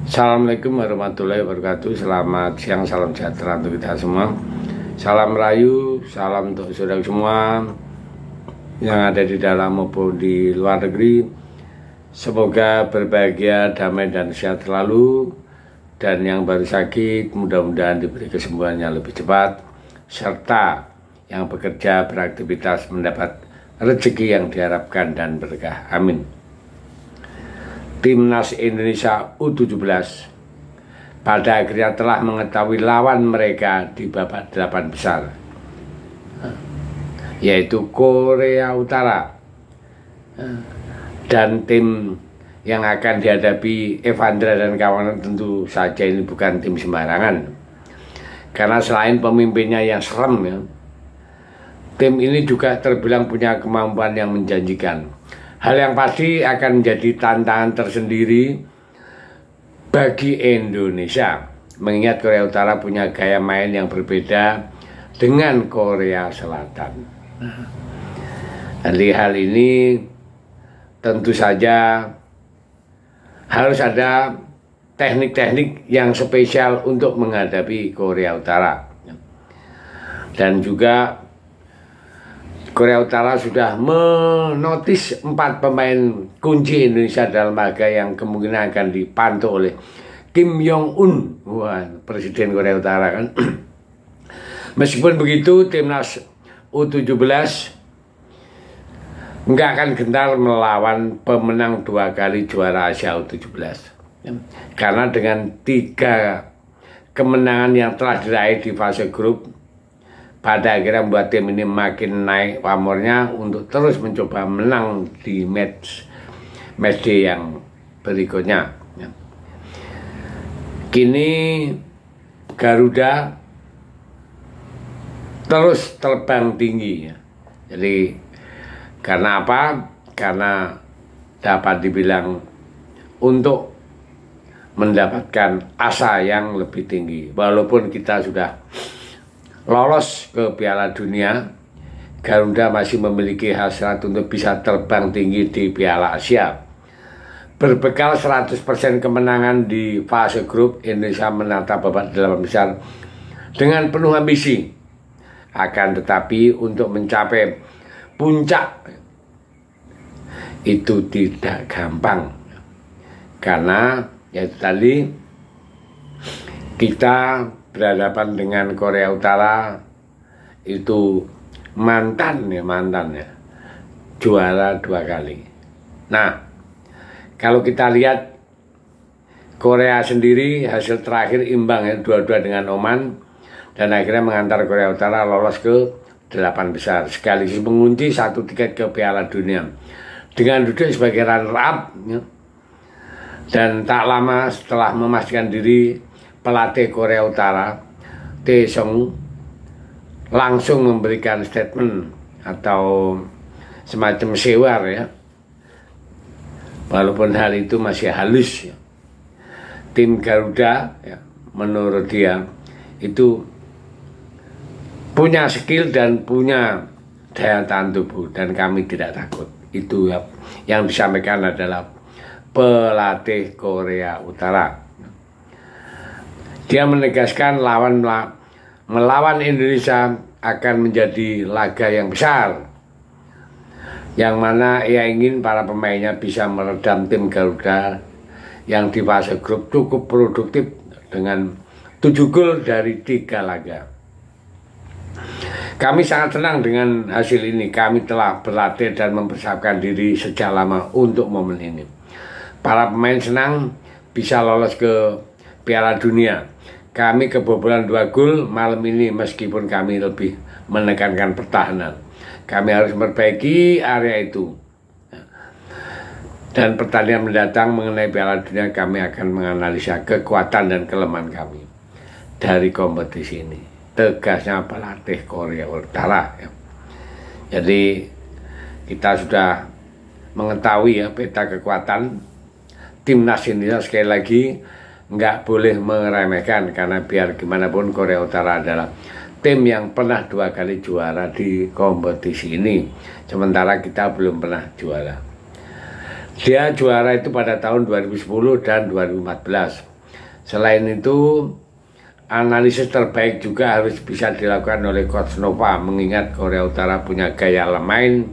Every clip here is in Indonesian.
Assalamualaikum warahmatullahi wabarakatuh. Selamat siang, salam sejahtera untuk kita semua. Salam rayu, salam untuk saudara semua yang ada di dalam maupun di luar negeri. Semoga berbahagia, damai dan sehat selalu. Dan yang baru sakit mudah-mudahan diberi kesembuhan yang lebih cepat, serta yang bekerja beraktivitas mendapat rezeki yang diharapkan dan berkah. Amin. Timnas Indonesia U17 pada akhirnya telah mengetahui lawan mereka di babak 8 besar, yaitu Korea Utara. Dan tim yang akan dihadapi Evandra dan kawan tentu saja ini bukan tim sembarangan, karena selain pemimpinnya yang serem ya, tim ini juga terbilang punya kemampuan yang menjanjikan. Hal yang pasti akan menjadi tantangan tersendiri bagi Indonesia, mengingat Korea Utara punya gaya main yang berbeda dengan Korea Selatan. Dari hal ini tentu saja harus ada teknik-teknik yang spesial untuk menghadapi Korea Utara. Dan juga Korea Utara sudah menotis 4 pemain kunci Indonesia dalam laga yang kemungkinan akan dipantau oleh Kim Jong-un, Presiden Korea Utara kan. Meskipun begitu, timnas U17 nggak akan gentar melawan pemenang 2 kali juara Asia U17. Karena dengan 3 kemenangan yang telah diraih di fase grup, pada akhirnya membuat tim ini makin naik pamornya untuk terus mencoba menang di match day yang berikutnya. Kini Garuda terus terbang tinggi. Jadi karena apa? Karena dapat dibilang untuk mendapatkan asa yang lebih tinggi. Walaupun kita sudah lolos ke Piala Dunia, Garuda masih memiliki hasrat untuk bisa terbang tinggi di Piala Asia. Berbekal 100% kemenangan di fase grup, Indonesia menata babak 8 besar dengan penuh ambisi. Akan tetapi untuk mencapai puncak itu tidak gampang, karena yaitu tadi kita berhadapan dengan Korea Utara, itu mantan ya, juara 2 kali. Nah, kalau kita lihat Korea sendiri hasil terakhir imbang ya, 2-2 dengan Oman, dan akhirnya mengantar Korea Utara lolos ke 8 besar, sekaligus mengunci 1 tiket ke Piala Dunia dengan duduk sebagai runner up ya. Dan tak lama setelah memastikan diri, pelatih Korea Utara, Tae Sung, langsung memberikan statement atau semacam sewar ya. Walaupun hal itu masih halus ya. Tim Garuda ya, menurut dia itu punya skill dan punya daya tahan tubuh, dan kami tidak takut. Itu ya, yang disampaikan adalah pelatih Korea Utara. Dia menegaskan melawan Indonesia akan menjadi laga yang besar, yang mana ia ingin para pemainnya bisa meredam tim Garuda yang di fase grup cukup produktif dengan 7 gol dari 3 laga. Kami sangat senang dengan hasil ini. Kami telah berlatih dan mempersiapkan diri sejak lama untuk momen ini. Para pemain senang bisa lolos ke Piala Dunia. Kami kebobolan 2 gol malam ini, meskipun kami lebih menekankan pertahanan. Kami harus memperbaiki area itu. Dan pertandingan mendatang mengenai Piala Dunia, kami akan menganalisa kekuatan dan kelemahan kami dari kompetisi ini. Tegasnya pelatih Korea Utara ya. Jadi kita sudah mengetahui ya peta kekuatan timnas Indonesia. Sekali lagi nggak boleh meremehkan, karena biar gimana pun Korea Utara adalah tim yang pernah 2 kali juara di kompetisi ini, sementara kita belum pernah juara. Dia juara itu pada tahun 2010 dan 2014. Selain itu, analisis terbaik juga harus bisa dilakukan oleh Coach Nova, mengingat Korea Utara punya gaya main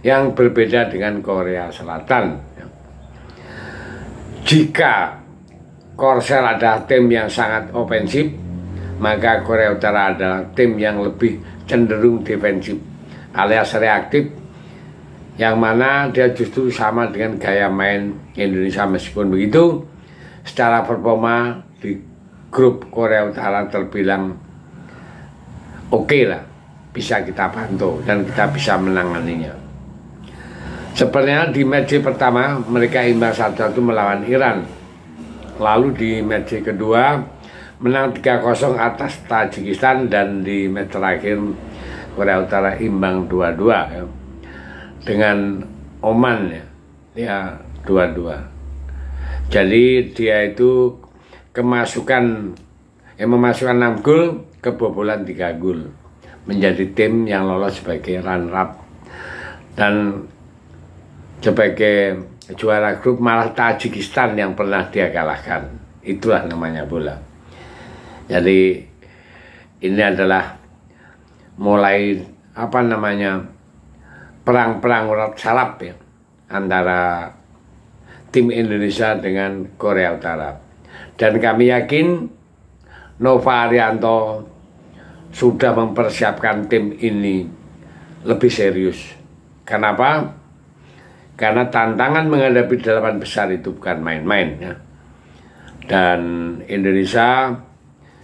yang berbeda dengan Korea Selatan. Jika Korsel adalah tim yang sangat ofensif, maka Korea Utara adalah tim yang lebih cenderung defensif alias reaktif, yang mana dia justru sama dengan gaya main Indonesia. Meskipun begitu, secara performa di grup Korea Utara terbilang oke lah, bisa kita bantu dan kita bisa menanganinya. Sebenarnya di match pertama mereka imbang 1-1 melawan Iran, lalu di match kedua menang 3-0 atas Tajikistan, dan di match terakhir Korea Utara imbang 2-2 ya, dengan Oman ya 2-2. Jadi dia itu memasukkan 6 gol, kebobolan 3 gol, menjadi tim yang lolos sebagai runner-up dan sebagai juara grup malah Tajikistan yang pernah dia kalahkan. Itulah namanya bola. Jadi ini adalah mulai perang-perang urat salap ya antara tim Indonesia dengan Korea Utara. Dan kami yakin Nova Arianto sudah mempersiapkan tim ini lebih serius. Kenapa? Karena tantangan menghadapi 8 besar itu bukan main-main ya. Dan Indonesia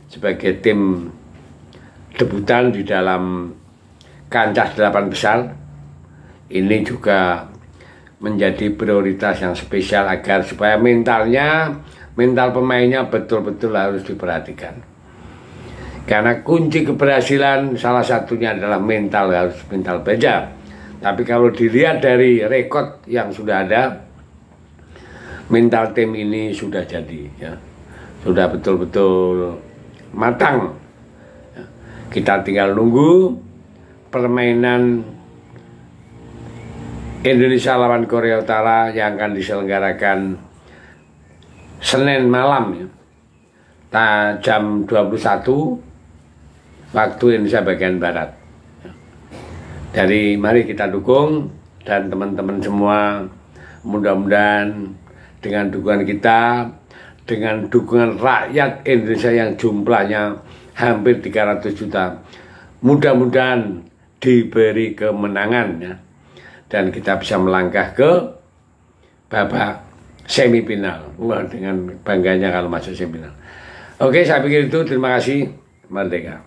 sebagai tim debutan di dalam kancah 8 besar ini juga menjadi prioritas yang spesial agar supaya mental pemainnya betul-betul harus diperhatikan. Karena kunci keberhasilan salah satunya adalah mental baja. Tapi kalau dilihat dari rekod yang sudah ada, mental tim ini sudah jadi ya. Sudah betul-betul matang. Kita tinggal nunggu permainan Indonesia lawan Korea Utara yang akan diselenggarakan Senin malam ya, jam 21 waktu Indonesia bagian Barat. Jadi mari kita dukung, dan teman-teman semua mudah-mudahan dengan dukungan kita, dengan dukungan rakyat Indonesia yang jumlahnya hampir 300 juta, mudah-mudahan diberi kemenangan ya, dan kita bisa melangkah ke babak semifinal. Wah, dengan bangganya kalau masuk semifinal. Oke, saya pikir itu. Terima kasih. Merdeka.